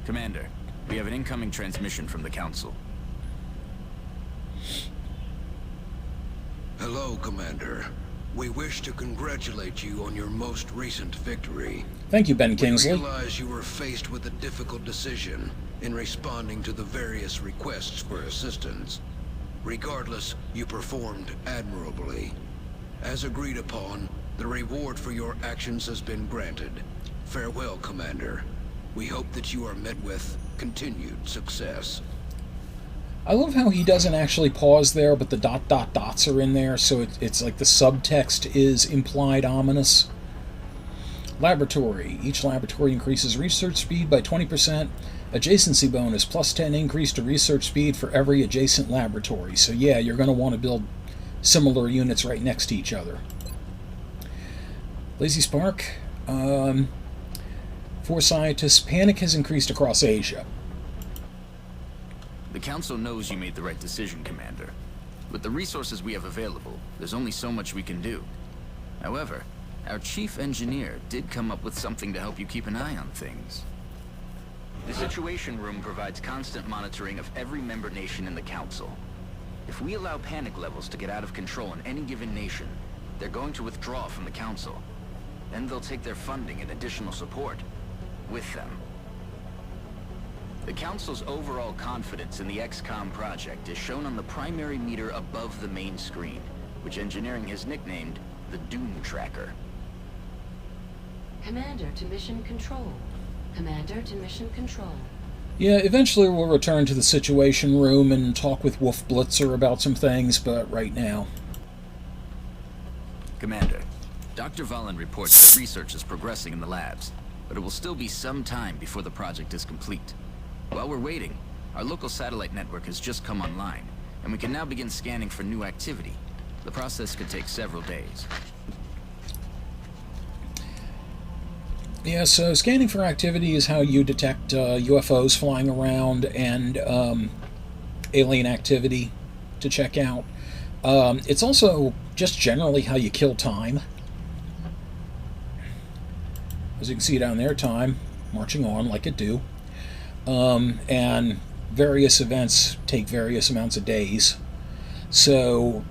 Commander, we have an incoming transmission from the Council. Hello, Commander. We wish to congratulate you on your most recent victory. Thank you, Ben Kingsley. We realize you were faced with a difficult decision in responding to the various requests for assistance. Regardless, you performed admirably. As agreed upon, the reward for your actions has been granted. Farewell, Commander. We hope that you are met with continued success. I love how he doesn't actually pause there, but the dots are in there, so it's like the subtext is implied ominous. Laboratory. Each laboratory increases research speed by 20%. Adjacency bonus, plus 10 increase to research speed for every adjacent laboratory. So yeah, you're going to want to build similar units right next to each other. Lazy Spark. 4 scientists. Panic has increased across Asia. The Council knows you made the right decision, Commander. With the resources we have available, there's only so much we can do. However, our chief engineer did come up with something to help you keep an eye on things. The Situation Room provides constant monitoring of every member nation in the Council. If we allow panic levels to get out of control in any given nation, they're going to withdraw from the Council. Then they'll take their funding and additional support with them. The Council's overall confidence in the XCOM project is shown on the primary meter above the main screen, which engineering has nicknamed the Doom Tracker. Commander to Mission Control. Commander to Mission Control. Yeah, eventually we'll return to the Situation Room and talk with Wolf Blitzer about some things, but right now. Commander, Dr. Vahlen reports that research is progressing in the labs, but it will still be some time before the project is complete. While we're waiting, our local satellite network has just come online, and we can now begin scanning for new activity. The process could take several days. Yeah, so scanning for activity is how you detect UFOs flying around and alien activity to check out. It's also just generally how you kill time. As you can see down there, time marching on like it do. And various events take various amounts of days. So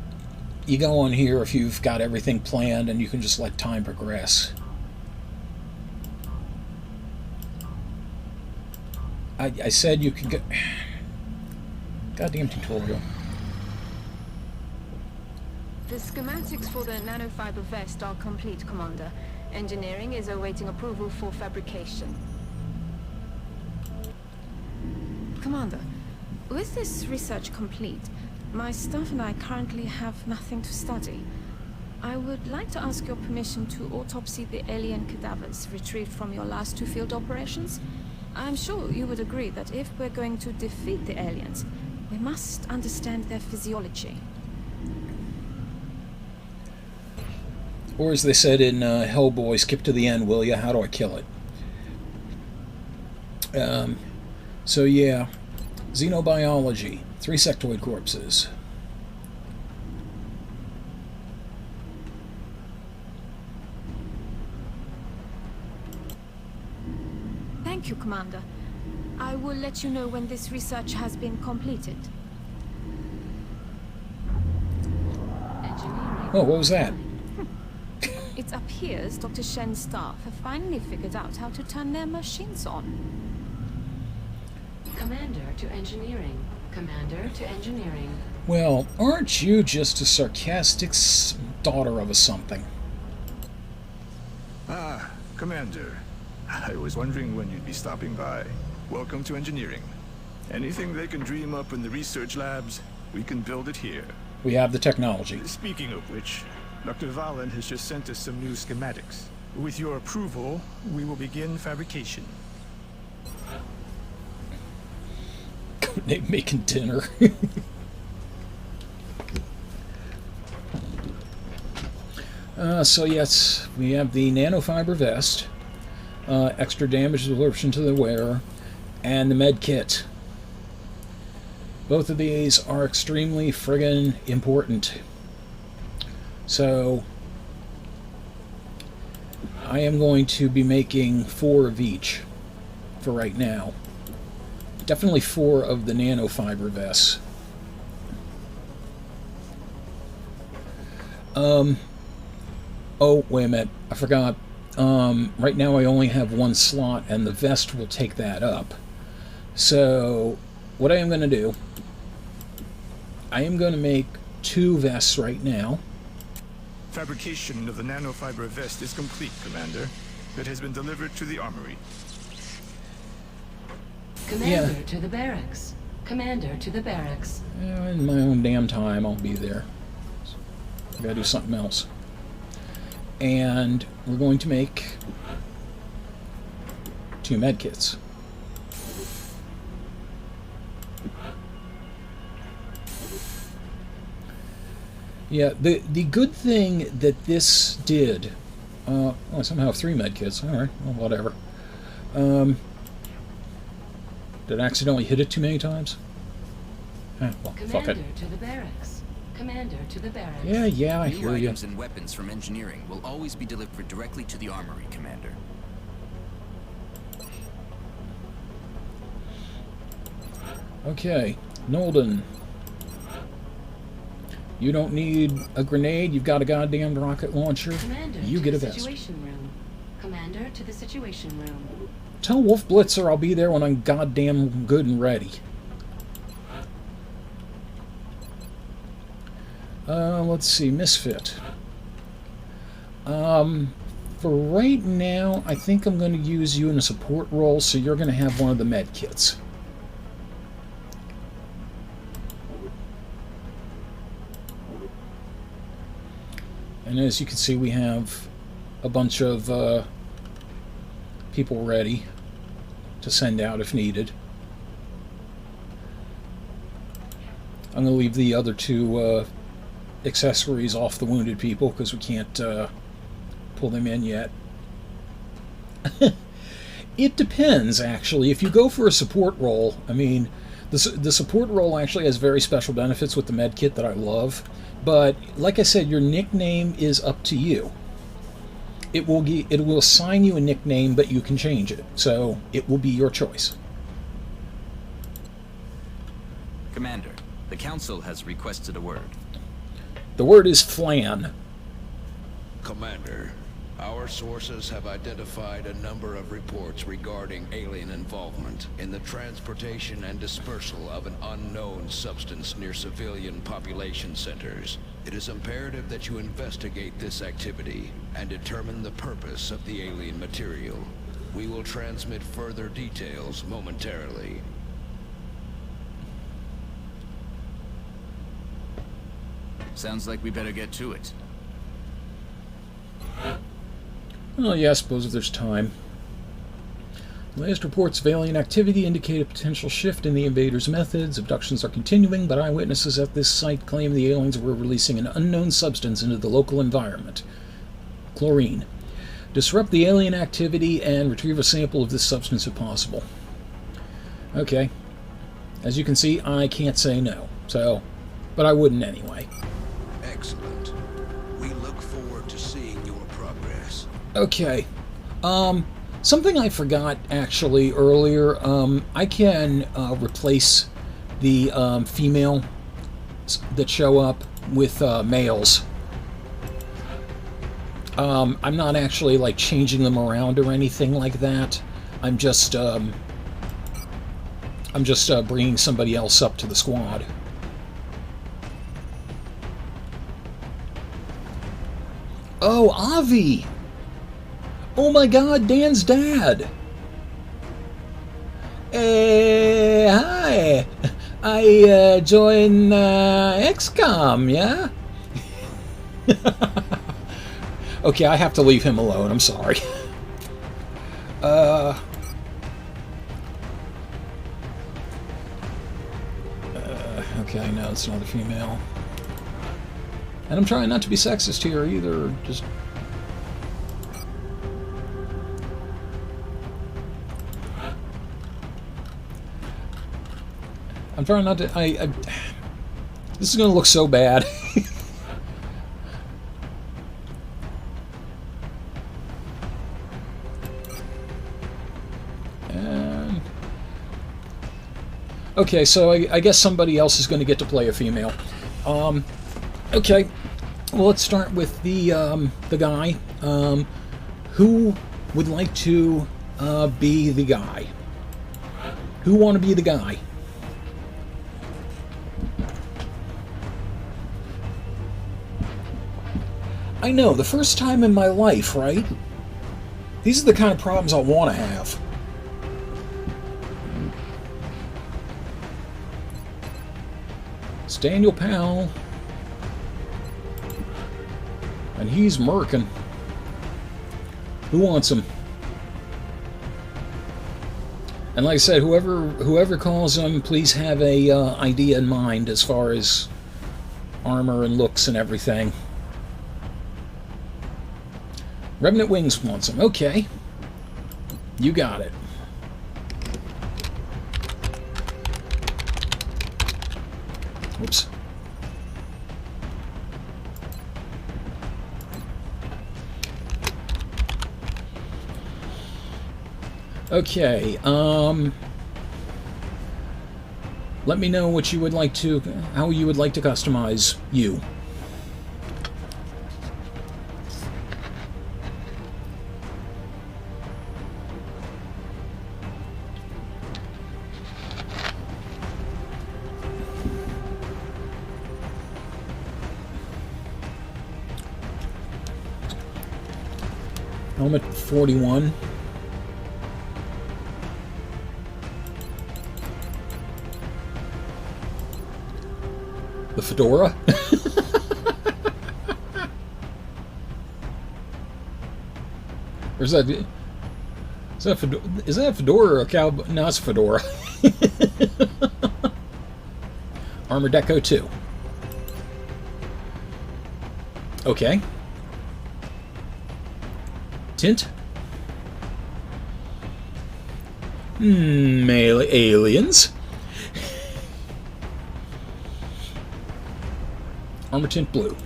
you go on here if you've got everything planned and you can just let time progress. I said you could go... Goddamn tutorial. The schematics for the nanofiber vest are complete, Commander. Engineering is awaiting approval for fabrication. Commander, with this research complete, my staff and I currently have nothing to study. I would like to ask your permission to autopsy the alien cadavers retrieved from your last 2 field operations. I'm sure you would agree that if we're going to defeat the aliens, we must understand their physiology. Or as they said in Hellboy, skip to the end, will ya? How do I kill it? So yeah, xenobiology, 3 sectoid corpses. Thank you, Commander. I will let you know when this research has been completed. Engineering. Oh, what was that? It appears Dr. Shen's staff have finally figured out how to turn their machines on. Commander to Engineering. Commander to Engineering. Well, aren't you just a sarcastic daughter of a something? Ah, Commander. I was wondering when you'd be stopping by. Welcome to Engineering. Anything they can dream up in the research labs, we can build it here. We have the technology. Speaking of which, Dr. Vahlen has just sent us some new schematics. With your approval, we will begin fabrication. They're making dinner. So yes, we have the nanofiber vest, extra damage absorption to the wearer, and the med kit. Both of these are extremely friggin' important. So I am going to be making 4 of each for right now. Definitely 4 of the nanofiber vests. Oh, wait a minute. I forgot. Right now I only have 1 slot, and the vest will take that up. So, what I am going to do, I am going to make 2 vests right now. Fabrication of the nanofiber vest is complete, Commander. It has been delivered to the armory. Commander to the barracks. Commander to the barracks. In my own damn time, I'll be there. I gotta do something else. And we're going to make 2 medkits. Yeah, the good thing that this did... I somehow have 3 medkits. Alright, well, whatever. Did I accidentally hit it too many times? Well, fuck it. Commander to the barracks. Commander to the barracks. Yeah, I New hear you. items and weapons from engineering will always be delivered directly to the armory, Commander. Okay, Nolden. You don't need a grenade, you've got a goddamn rocket launcher. Commander You to get a the vest. Situation Room. Commander to the Situation Room. Tell Wolf Blitzer I'll be there when I'm goddamn good and ready. Let's see, Misfit. For right now, I think I'm going to use you in a support role, so you're going to have one of the med kits. And as you can see, we have a bunch of people ready to send out if needed. I'm going to leave the other 2 accessories off the wounded people because we can't pull them in yet. It depends, actually. If you go for a support role, I mean, the support role actually has very special benefits with the med kit that I love. But like I said, your nickname is up to you. It will assign you a nickname, but you can change it. So it will be your choice. Commander, the Council has requested a word. The word is flan. Commander, our sources have identified a number of reports regarding alien involvement in the transportation and dispersal of an unknown substance near civilian population centers. It is imperative that you investigate this activity and determine the purpose of the alien material. We will transmit further details momentarily. Sounds like we better get to it. Well, yeah, I suppose if there's time. Latest reports of alien activity indicate a potential shift in the invaders' methods. Abductions are continuing, but eyewitnesses at this site claim the aliens were releasing an unknown substance into the local environment. Chlorine. Disrupt the alien activity and retrieve a sample of this substance if possible. Okay. As you can see, I can't say no. So, but I wouldn't anyway. Excellent. We look forward to seeing your progress. Okay. Something I forgot actually earlier. I can replace the female that show up with males. I'm not actually like changing them around or anything like that. I'm just bringing somebody else up to the squad. Oh, Avi! Oh my God, Dan's dad! Hey, hi! I joined XCOM, yeah? Okay, I have to leave him alone, I'm sorry. Okay, no, it's not a female. And I'm trying not to be sexist here either, just... I'm trying not to... This is going to look so bad. Okay, so I guess somebody else is going to get to play a female. Okay, well, let's start with the guy. Who would like to be the guy? Who want to be the guy? I know, the first time in my life, right? These are the kind of problems I want to have. It's Daniel Powell. And he's murking. Who wants him? And like I said, whoever calls him, please have a idea in mind as far as armor and looks and everything. Revenant Wings wants him. Okay. You got it. Whoops. Okay, let me know what you would like to, how you would like to customize you. Helmet 41. The fedora? Or is that a fedora or a cowboy? No, it's a fedora. Armor Deco 2. Okay. Tint. Aliens. Armor tint blue.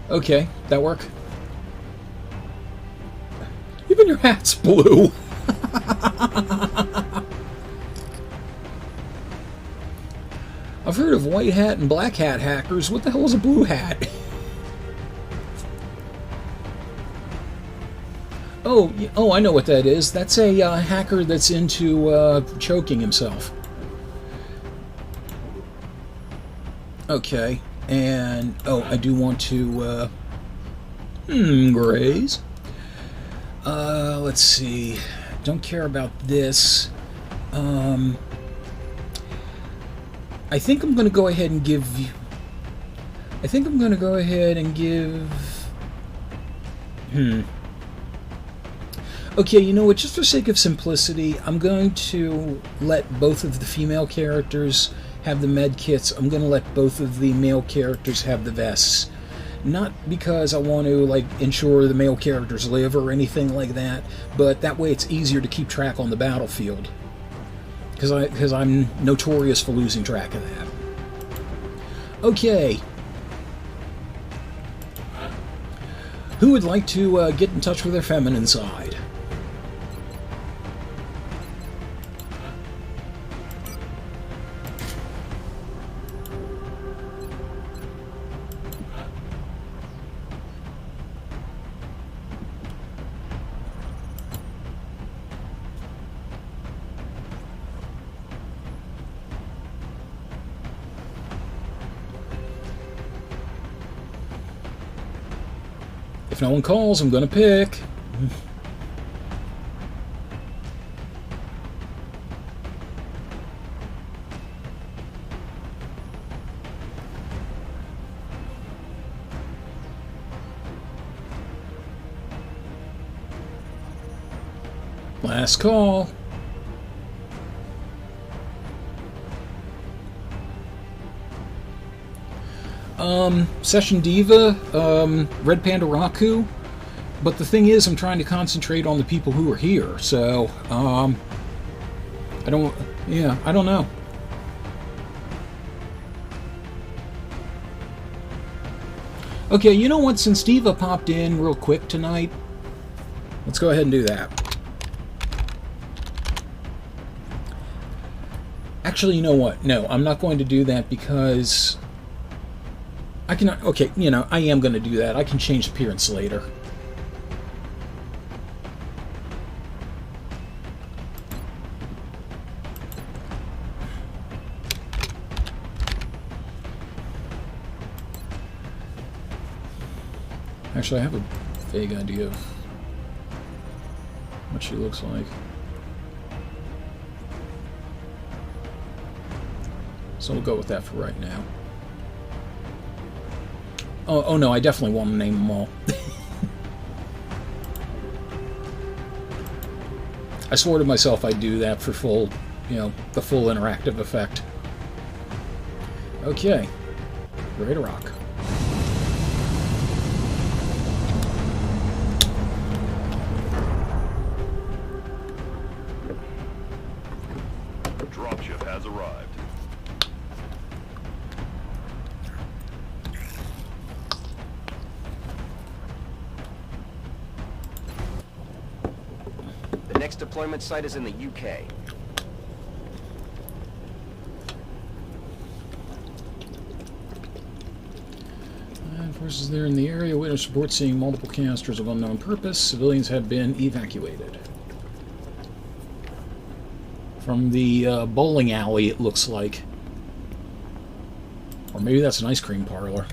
Okay, that work? Even your hat's blue. I've heard of white hat and black hat hackers. What the hell is a blue hat? Oh, I know what that is. That's a hacker that's into choking himself. Okay, and I do want to graze. Let's see. Don't care about this. I think I'm going to go ahead and give. Okay, you know what, just for sake of simplicity, I'm going to let both of the female characters have the med kits. I'm going to let both of the male characters have the vests. Not because I want to, like, ensure the male characters live or anything like that, but that way it's easier to keep track on the battlefield. Because I'm notorious for losing track of that. Okay. Who would like to get in touch with their feminine side? If no one calls, I'm gonna pick. Last call. Session Diva, Red Panda Raku, but the thing is, I'm trying to concentrate on the people who are here, so, I don't know. Okay, you know what? Since Diva popped in real quick tonight, let's go ahead and do that. Actually, you know what? No, I'm not going to do that because I cannot. Okay, you know, I am going to do that. I can change appearance later. Actually, I have a vague idea of what she looks like. So we'll go with that for right now. Oh no, I definitely want to name them all. I swore to myself I'd do that for full, you know, the full interactive effect. Okay, ready to rock. Dropship has arrived. The next deployment site is in the UK. Forces there in the area. Witness report seeing multiple canisters of unknown purpose. Civilians have been evacuated. From the bowling alley, it looks like. Or maybe that's an ice cream parlor.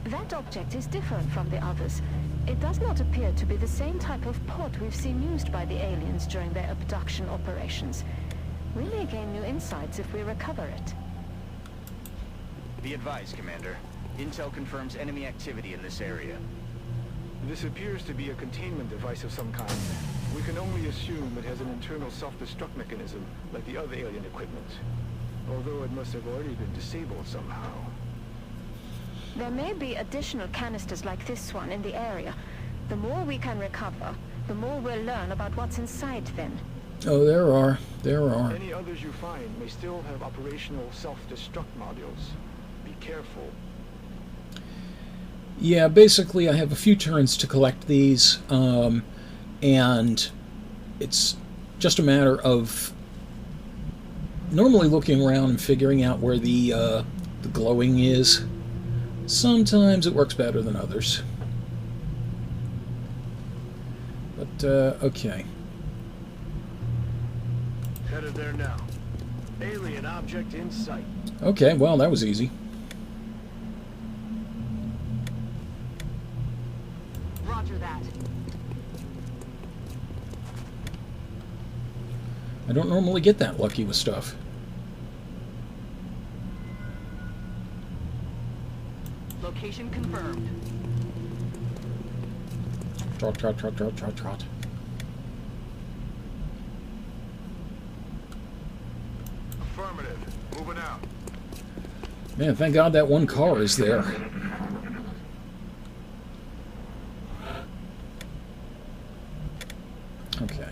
That object is different from the others. It does not appear to be the same type of pod we've seen used by the aliens during their abduction operations. We may gain new insights if we recover it. Be advised, Commander. Intel confirms enemy activity in this area. This appears to be a containment device of some kind. We can only assume it has an internal self-destruct mechanism, like the other alien equipment. Although it must have already been disabled somehow. There may be additional canisters like this one in the area. The more we can recover, the more we'll learn about what's inside them. Oh, there are. There are. Any others you find may still have operational self-destruct modules. Be careful. Yeah, basically I have a few turns to collect these, and it's just a matter of normally looking around and figuring out where the glowing is. Sometimes it works better than others. But, okay. Headed there now. Alien object in sight. Okay, well, that was easy. Roger that. I don't normally get that lucky with stuff. Location confirmed. Trot, trot, trot, trot, trot, trot. Affirmative. Moving out. Man, thank God that one car is there. Okay.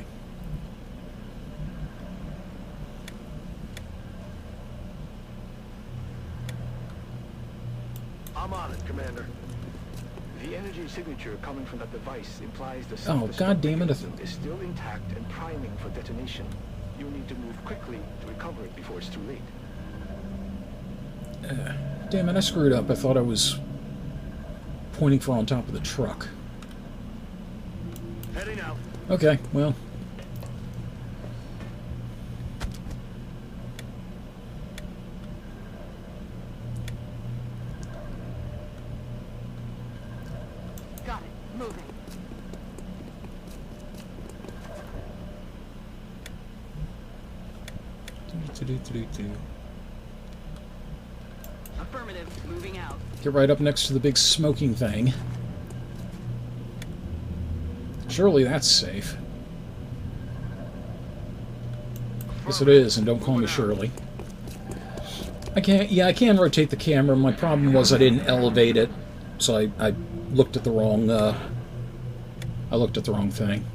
I'm on it, Commander. The energy signature coming from that device implies the Oh, God damn it. mechanism is still intact and priming for detonation. You need to move quickly to recover it before it's too late. Damn it, I screwed up. I thought I was pointing for on top of the truck. Heading out. Okay, well. Got it. Moving. Affirmative. Moving out. Get right up next to the big smoking thing. Surely that's safe. Yes, it is, and don't call me Shirley. I can rotate the camera. My problem was I didn't elevate it, so I looked at the wrong, thing.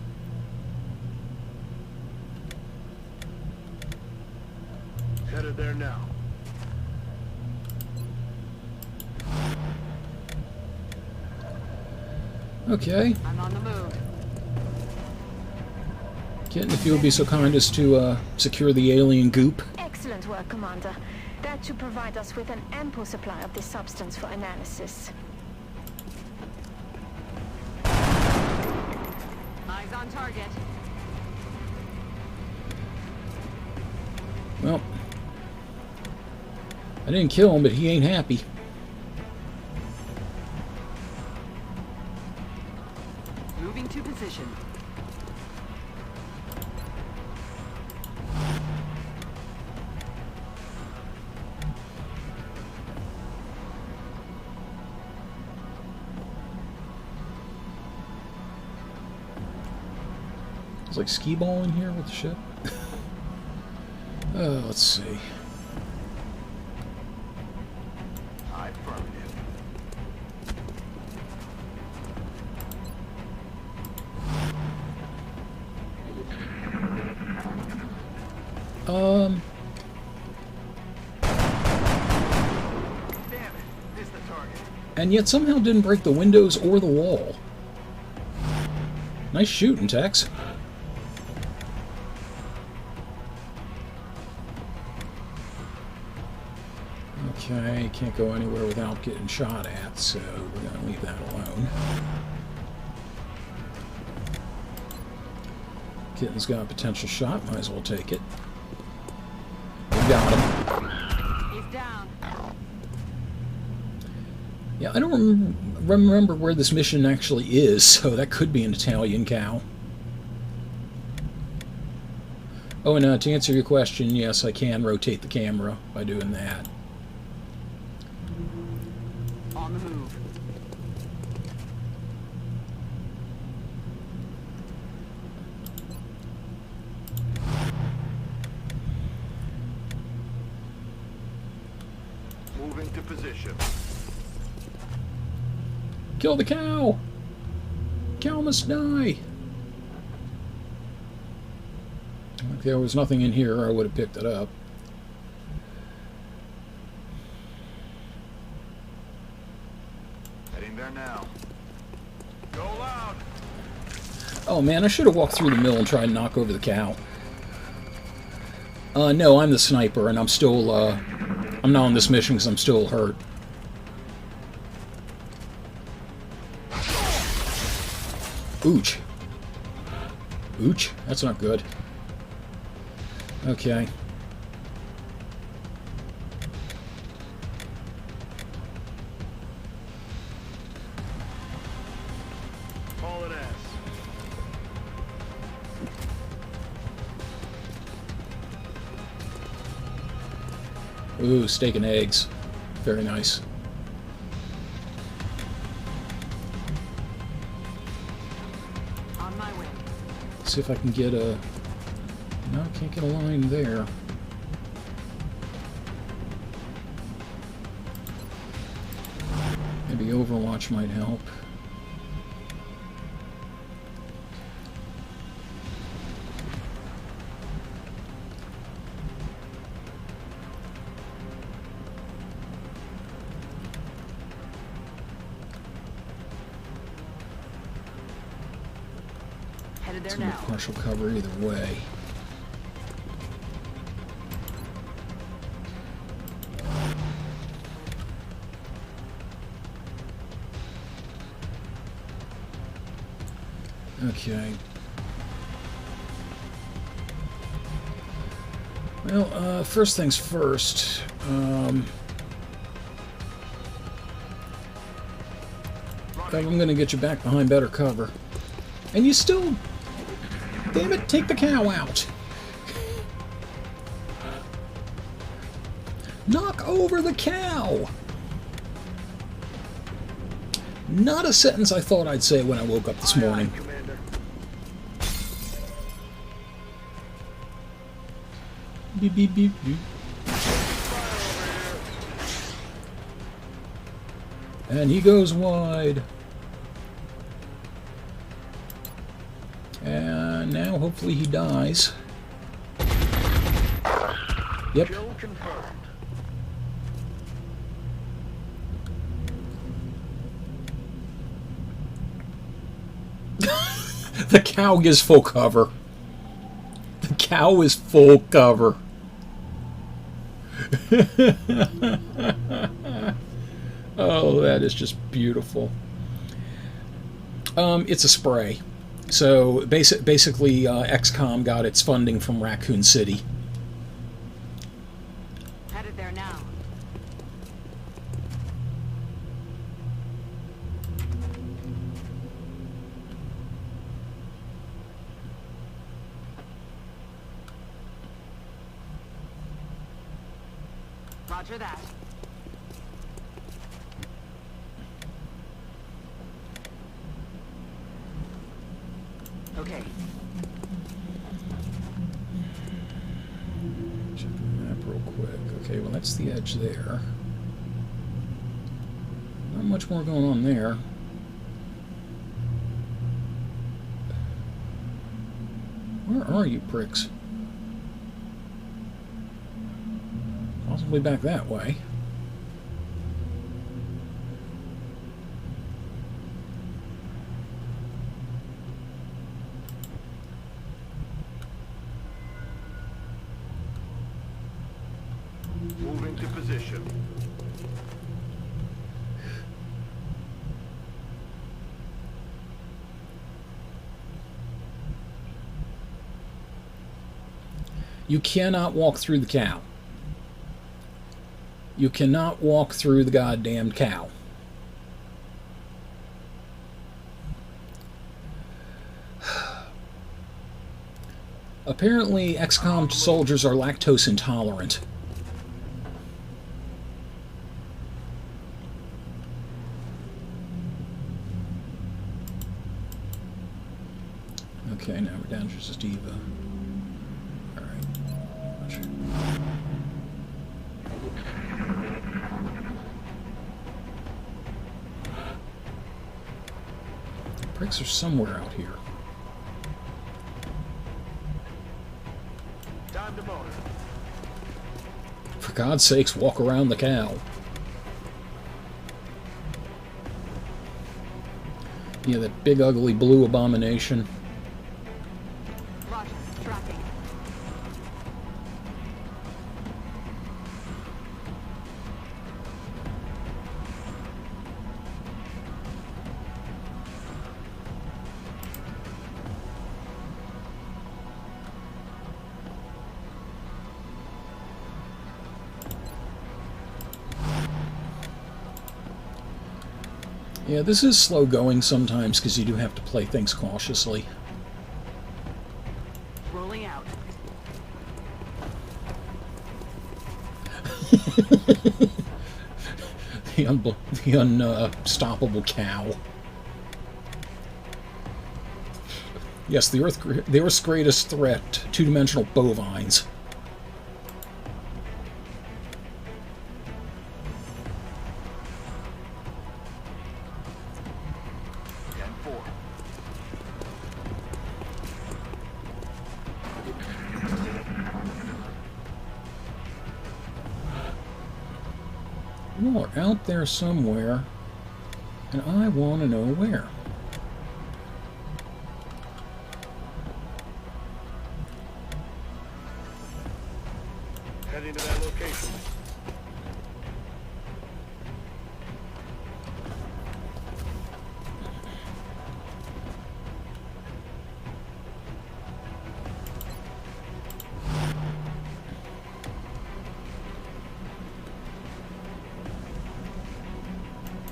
Headed there now. Okay. I'm on the move. Kitten, if you would be so kind as to secure the alien goop. Excellent work, Commander. That should provide us with an ample supply of this substance for analysis. Eyes on target. Well, I didn't kill him, but he ain't happy. Moving to position. It's like skee ball in here with the ship. Let's see. Affirmative. Damn it, missed the target. And yet somehow didn't break the windows or the wall. Nice shooting, Tex. Okay, can't go anywhere without getting shot at, so we're going to leave that alone. Kitten's got a potential shot, might as well take it. We got him. He's down. Yeah, I don't remember where this mission actually is, so that could be an Italian cow. Oh, and to answer your question, yes, I can rotate the camera by doing that. On the move. Moving to position. Kill the cow! Cow must die! If there was nothing in here, I would have picked it up. Heading there now. Go loud. Oh man, I should have walked through the mill and tried to knock over the cow. No, I'm the sniper, and I'm still, I'm not on this mission because I'm still hurt. Ooch. Ooch? That's not good. Okay. Haul it ass. Ooh, steak and eggs. Very nice. On my way. See if I can get a... No, I can't get a line there. Maybe Overwatch might help. Headed there It's gonna now. be partial cover either way. Okay. Well, first things first. I'm gonna get you back behind better cover. And you still... Damn it, take the cow out! Knock over the cow! Not a sentence I thought I'd say when I woke up this morning. Commander. Beep, beep, beep, beep. And he goes wide. And now hopefully he dies. Yep. Kill confirmed. The cow is full cover. The cow is full cover. Oh, that is just beautiful. It's a spray. So basically, XCOM got its funding from Raccoon City. Headed there now. Roger that. Okay. Check the map real quick. Okay, well that's the edge there. Not much more going on there. Where are you, pricks? Possibly back that way. Moving to position. You cannot walk through the cow. You cannot walk through the goddamn cow. Apparently, XCOM soldiers are lactose intolerant. Okay, now we're down to just Eva. Alright. Bricks are somewhere out here. Time to motor. For God's sakes, walk around the cow. Yeah, that big ugly blue abomination. Roger. Tracking. Yeah, this is slow going sometimes because you do have to play things cautiously. Rolling out. The unstoppable cow. Yes, the Earth's greatest threat, two-dimensional bovines. You are out there somewhere, and I want to know where. Heading to that location.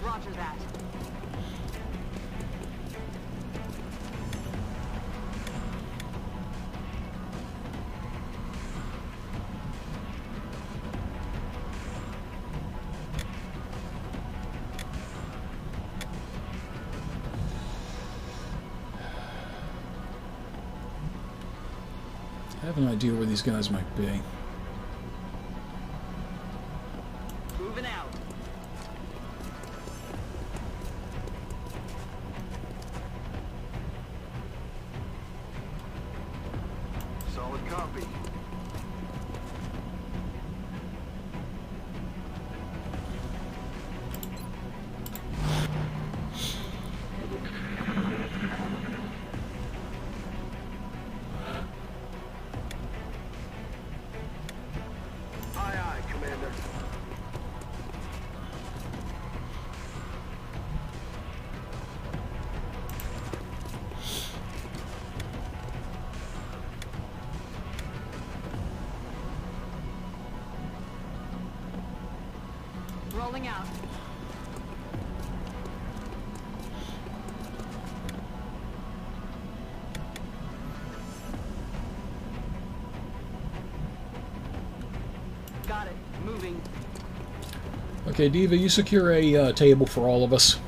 Roger that. I have an idea where these guys might be. Moving out. Solid copy. Rolling out. Got it. Moving. Okay, Diva, you secure a table for all of us.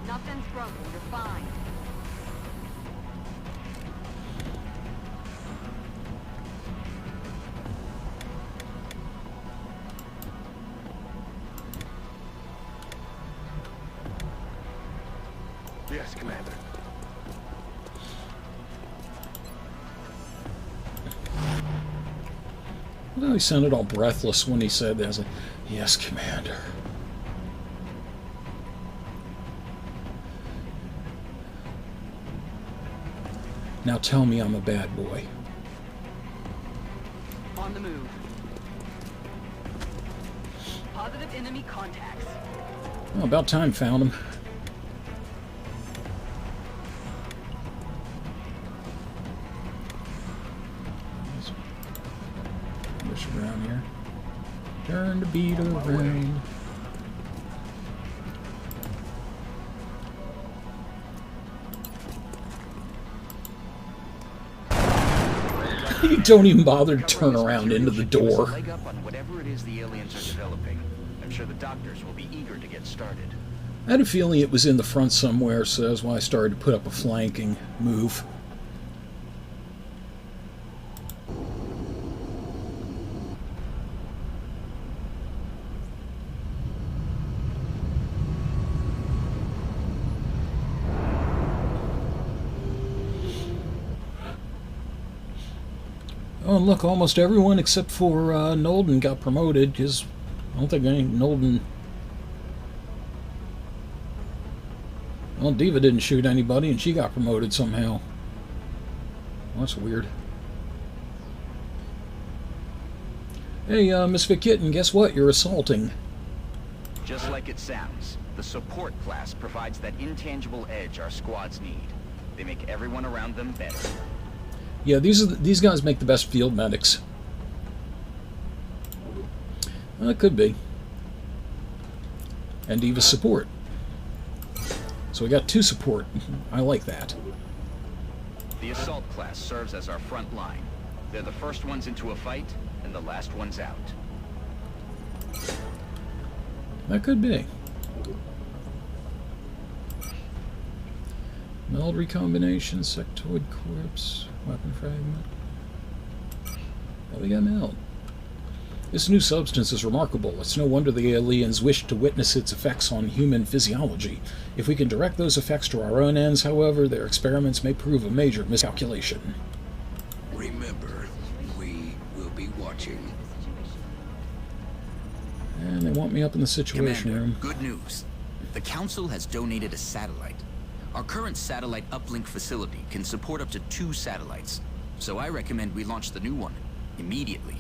Nothing's broken. You're fine. Yes, Commander. Well, he sounded all breathless when he said that. I was like, yes, Commander. Now tell me I'm a bad boy. On the move. Positive enemy contacts. Well, about time found him. Push around here. Turn the beat around. You don't even bother to turn around into the door. Leg up on whatever it is the aliens are developing. I'm sure the doctors will be eager to get started. I had a feeling it was in the front somewhere, so that's why I started to put up a flanking move. Oh, and look, almost everyone except for Nolden got promoted, because I don't think any Nolden... Well, Diva didn't shoot anybody, and she got promoted somehow. Well, that's weird. Hey, Misfit Kitten, guess what? You're assaulting. Just like it sounds, the support class provides that intangible edge our squads need. They make everyone around them better. Yeah, these guys make the best field medics. Well, it could be. And Diva support. So we got 2 support. I like that. The assault class serves as our front line. They're the first ones into a fight, and the last ones out. That could be. Meld recombination, sectoid corpse, weapon fragment. Oh, we got meld. This new substance is remarkable. It's no wonder the aliens wished to witness its effects on human physiology. If we can direct those effects to our own ends, however, their experiments may prove a major miscalculation. Remember, we will be watching. And they want me up in the situation Commander, room. good news. The Council has donated a satellite. Our current satellite uplink facility can support up to 2 satellites, so I recommend we launch the new one immediately.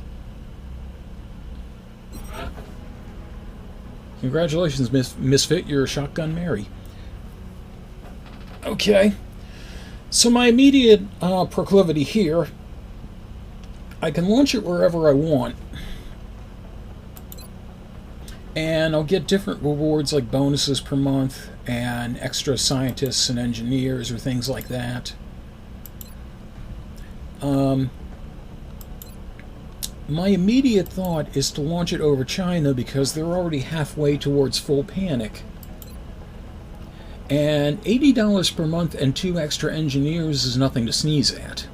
Congratulations, Misfit. You're a Shotgun Mary. Okay. So my immediate proclivity here, I can launch it wherever I want. And I'll get different rewards like bonuses per month and extra scientists and engineers or things like that. My immediate thought is to launch it over China because they're already halfway towards full panic. And $80 per month and 2 extra engineers is nothing to sneeze at.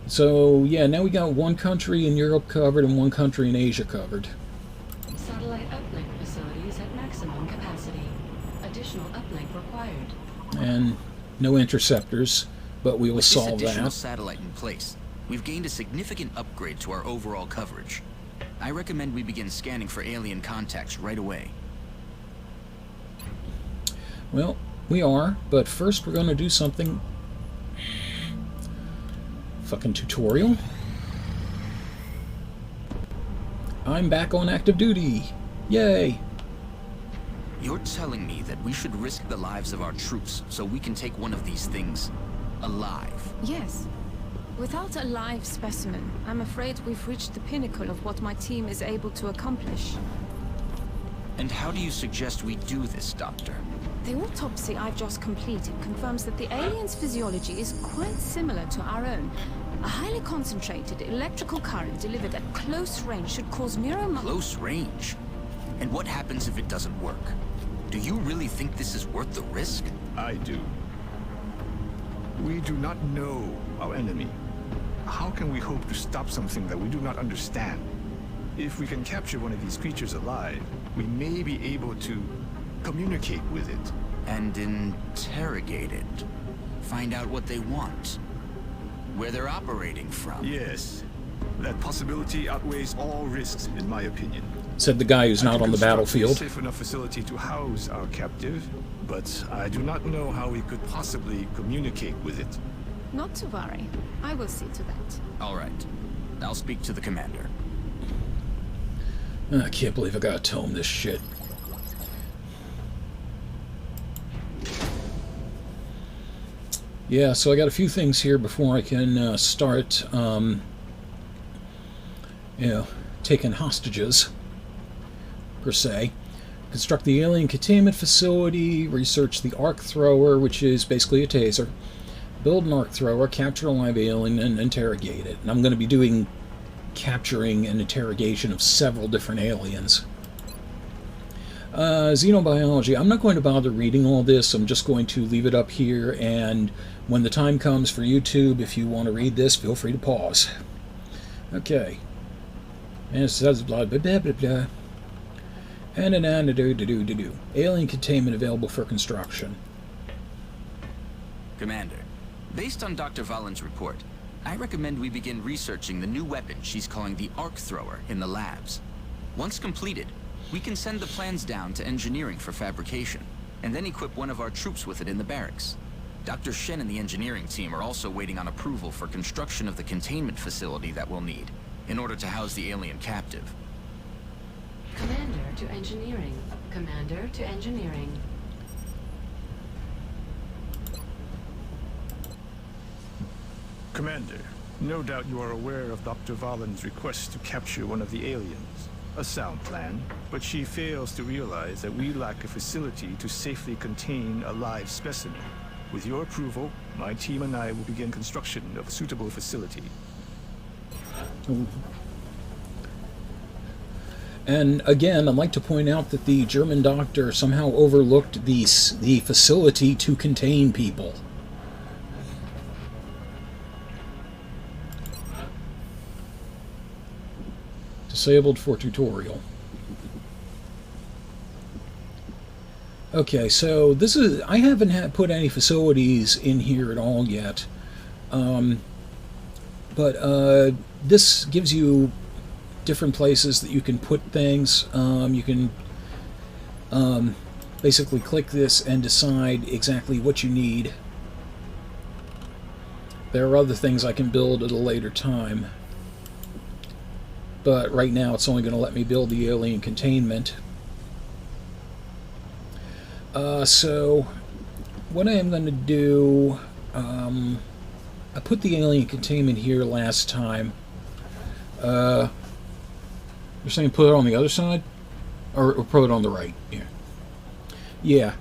So, yeah, now we got 1 country in Europe covered and 1 country in Asia covered. Satellite uplink facilities at maximum capacity. Additional uplink required. And no interceptors, but we will With solve this additional that. satellite in place, we've gained a significant upgrade to our overall coverage. I recommend we begin scanning for alien contacts right away. Well, We are, but first we're going to do something. Fucking tutorial. I'm back on active duty. Yay! You're telling me that we should risk the lives of our troops so we can take one of these things alive? Yes. Without a live specimen, I'm afraid we've reached the pinnacle of what my team is able to accomplish. And how do you suggest we do this, Doctor? The autopsy I've just completed confirms that the alien's physiology is quite similar to our own. A highly concentrated electrical current delivered at close range should cause Close range? And what happens if it doesn't work? Do you really think this is worth the risk? I do. We do not know our enemy. How can we hope to stop something that we do not understand? If we can capture one of these creatures alive, we may be able to communicate with it. And interrogate it. Find out what they want. Where they're operating from. Yes. That possibility outweighs all risks, in my opinion. Said the guy who's not on the battlefield. A safe enough facility to house our captive, but I do not know how we could possibly communicate with it. Not to worry. I will see to that. All right. I'll speak to the commander. I can't believe I gotta tell him this shit. Yeah, so I got a few things here before I can start, taking hostages, per se. Construct the alien containment facility, research the arc thrower, which is basically a taser. Build an arc thrower, capture a live alien, and interrogate it. And I'm going to be doing capturing and interrogation of several different aliens. Xenobiology. I'm not going to bother reading all this. I'm just going to leave it up here, and when the time comes for YouTube, if you want to read this, feel free to pause. Okay. And it says blah blah blah blah blah. And do. Alien containment available for construction. Commander, based on Dr. Valen's report, I recommend we begin researching the new weapon she's calling the arc thrower in the labs. Once completed, we can send the plans down to engineering for fabrication, and then equip one of our troops with it in the barracks. Dr. Shen and the engineering team are also waiting on approval for construction of the containment facility that we'll need, in order to house the alien captive. Commander to engineering. Commander to engineering. Commander, no doubt you are aware of Dr. Valen's request to capture one of the aliens. A sound plan, but she fails to realize that we lack a facility to safely contain a live specimen. With your approval, my team and I will begin construction of a suitable facility. And again, I'd like to point out that the German doctor somehow overlooked the facility to contain people. Disabled for tutorial. Okay, so this is, I haven't put any facilities in here at all yet, but this gives you different places that you can put things. You can basically click this and decide exactly what you need. There are other things I can build at a later time, but right now it's only going to let me build the alien containment. So what I am going to do, I put the alien containment here last time. You're saying put it on the other side? Or put it on the right? Yeah. Yeah.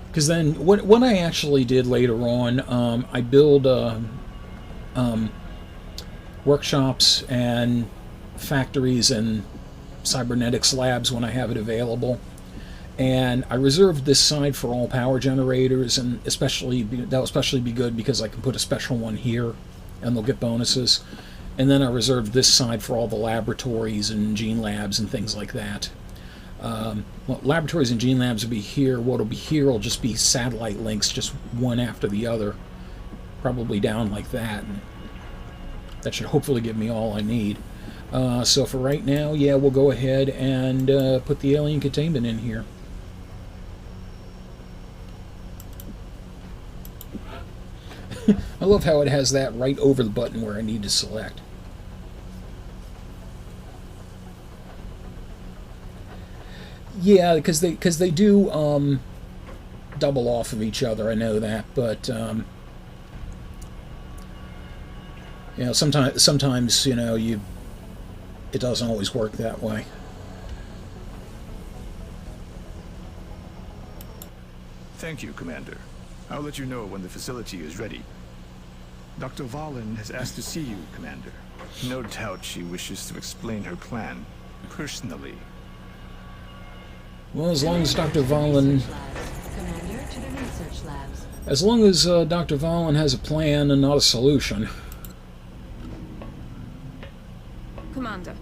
Because then what I actually did later on, I build workshops and factories and cybernetics labs when I have it available. And I reserved this side for all power generators, and that'll especially be good because I can put a special one here and they'll get bonuses. And then I reserved this side for all the laboratories and gene labs and things like that. Well, laboratories and gene labs will be here. What'll be here will just be satellite links, just one after the other, probably down like that. And that should hopefully give me all I need. So for right now, yeah, we'll go ahead and put the alien containment in here. I love how it has that right over the button where I need to select. Yeah, because they do double off of each other. I know that, but you know, sometimes you know it doesn't always work that way. Thank you, Commander. I'll let you know when the facility is ready. Dr. Vahlen has asked to see you, Commander. No doubt she wishes to explain her plan personally. Well, as long as Dr. Vahlen... Commander to the research labs. As long as Dr. Vahlen has a plan and not a solution. Commander,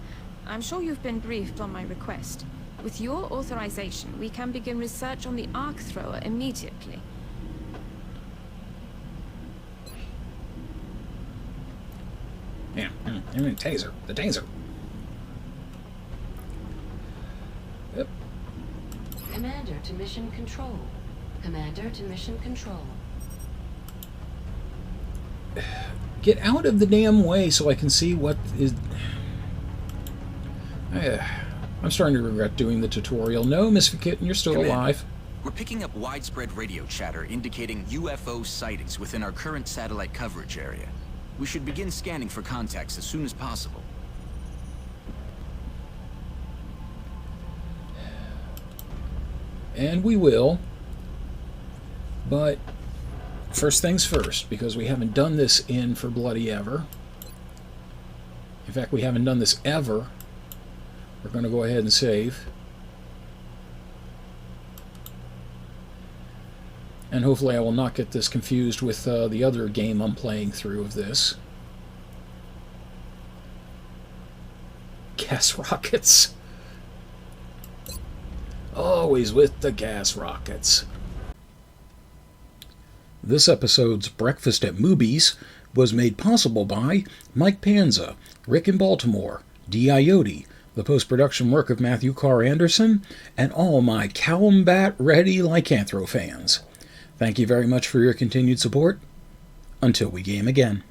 I'm sure you've been briefed on my request. With your authorization, we can begin research on the arc thrower immediately. Yeah, taser. The taser. Yep. Commander to mission control. Commander to mission control. Get out of the damn way so I can see what is... I'm starting to regret doing the tutorial. No, Misfit Kitten, you're still Commander, alive. We're picking up widespread radio chatter indicating UFO sightings within our current satellite coverage area. We should begin scanning for contacts as soon as possible. And we will. But first things first, because we haven't done this in for bloody ever. In fact, we haven't done this ever. We're going to go ahead and save. And hopefully I will not get this confused with the other game I'm playing through of this. Gas rockets. Always with the gas rockets. This episode's Breakfast at Moobies was made possible by Mike Panza, Rick in Baltimore, D. Iote, the post-production work of Matthew Carr Anderson, and all my Cowumbat-ready Lycanthro fans. Thank you very much for your continued support. Until we game again.